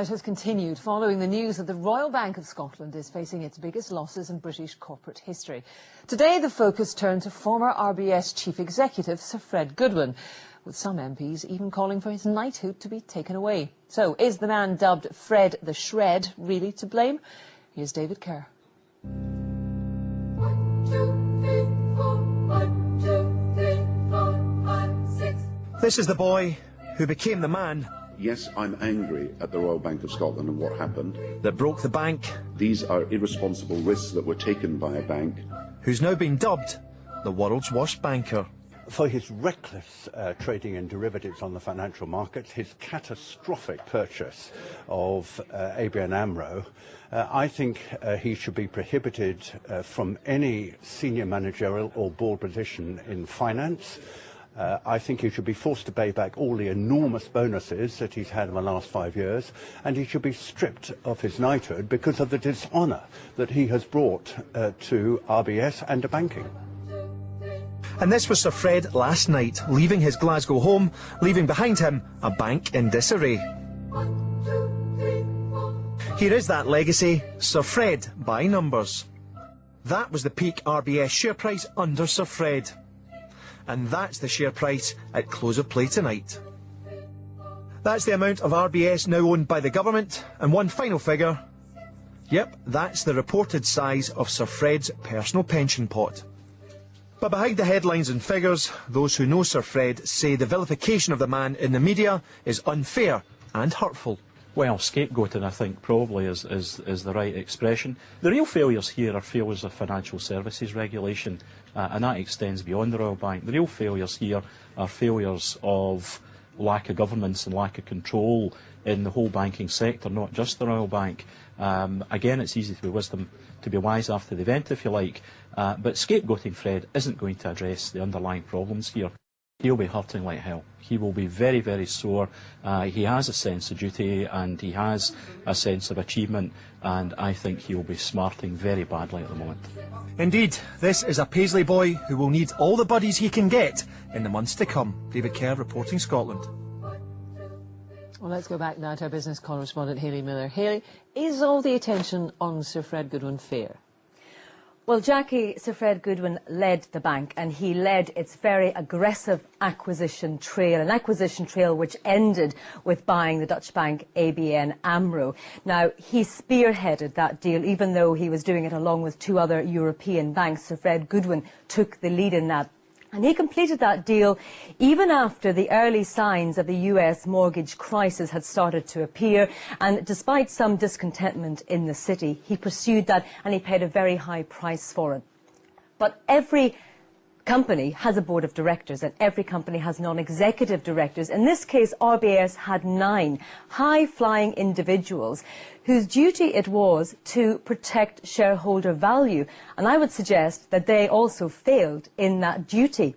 It has continued following the news that the Royal Bank of Scotland is facing its biggest losses in British corporate history. Today, the focus turned to former RBS Chief Executive Sir Fred Goodwin, with some MPs even calling for his knighthood to be taken away. So, is the man dubbed Fred the Shred really to blame? Here's David Kerr. 1, 2, 3, 4, 1, 2, 3, 4, 5, 6. This is the boy who became the man. Yes, I'm angry at the Royal Bank of Scotland and what happened. That broke the bank. These are irresponsible risks that were taken by a bank. Who's now been dubbed the world's worst banker. For his reckless trading in derivatives on the financial markets, his catastrophic purchase of ABN AMRO, I think he should be prohibited from any senior managerial or board position in finance. I think he should be forced to pay back all the enormous bonuses that he's had in the last 5 years, and he should be stripped of his knighthood because of the dishonour that he has brought to RBS and to banking. And this was Sir Fred last night, leaving his Glasgow home, leaving behind him a bank in disarray. 1, 2, 3, 4. Here is that legacy, Sir Fred by numbers. That was the peak RBS share price under Sir Fred. And that's the share price at close of play tonight. That's the amount of RBS now owned by the government, and one final figure. Yep, that's the reported size of Sir Fred's personal pension pot. But behind the headlines and figures, those who know Sir Fred say the vilification of the man in the media is unfair and hurtful. Well, scapegoating, I think, probably is the right expression. The real failures here are failures of financial services regulation, and that extends beyond the Royal Bank. The real failures here are failures of lack of governance and lack of control in the whole banking sector, not just the Royal Bank. Again, it's easy to be wise after the event, if you like, but scapegoating Fred isn't going to address the underlying problems here. He'll be hurting like hell. He will be very, very sore. He has a sense of duty and he has a sense of achievement, and I think he'll be smarting very badly at the moment. Indeed, this is a Paisley boy who will need all the buddies he can get in the months to come. David Kerr reporting Scotland. Well, let's go back now to our business correspondent Hayley Miller. Hayley, is all the attention on Sir Fred Goodwin fair? Well, Jackie, Sir Fred Goodwin led the bank, and he led its very aggressive acquisition trail, an acquisition trail which ended with buying the Dutch bank ABN AMRO. Now, he spearheaded that deal, even though he was doing it along with two other European banks. Sir Fred Goodwin took the lead in that. And he completed that deal even after the early signs of the US mortgage crisis had started to appear. And despite some discontentment in the city, he pursued that and he paid a very high price for it. But every company has a board of directors and every company has non-executive directors. In this case, RBS had 9 high-flying individuals whose duty it was to protect shareholder value. And I would suggest that they also failed in that duty.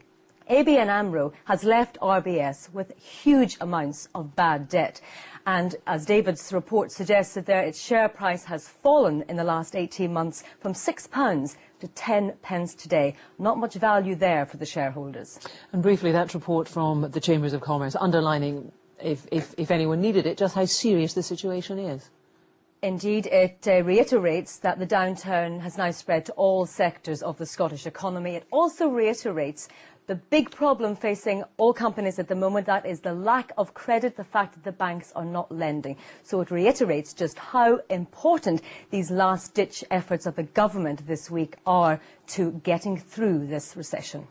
ABN AMRO has left RBS with huge amounts of bad debt. And as David's report suggested there, its share price has fallen in the last 18 months from £6 to 10 pence today. Not much value there for the shareholders. And briefly, that report from the Chambers of Commerce underlining, if anyone needed it, just how serious the situation is. Indeed, it reiterates that the downturn has now spread to all sectors of the Scottish economy. It also reiterates the big problem facing all companies at the moment, that is the lack of credit, the fact that the banks are not lending. So it reiterates just how important these last-ditch efforts of the government this week are to getting through this recession.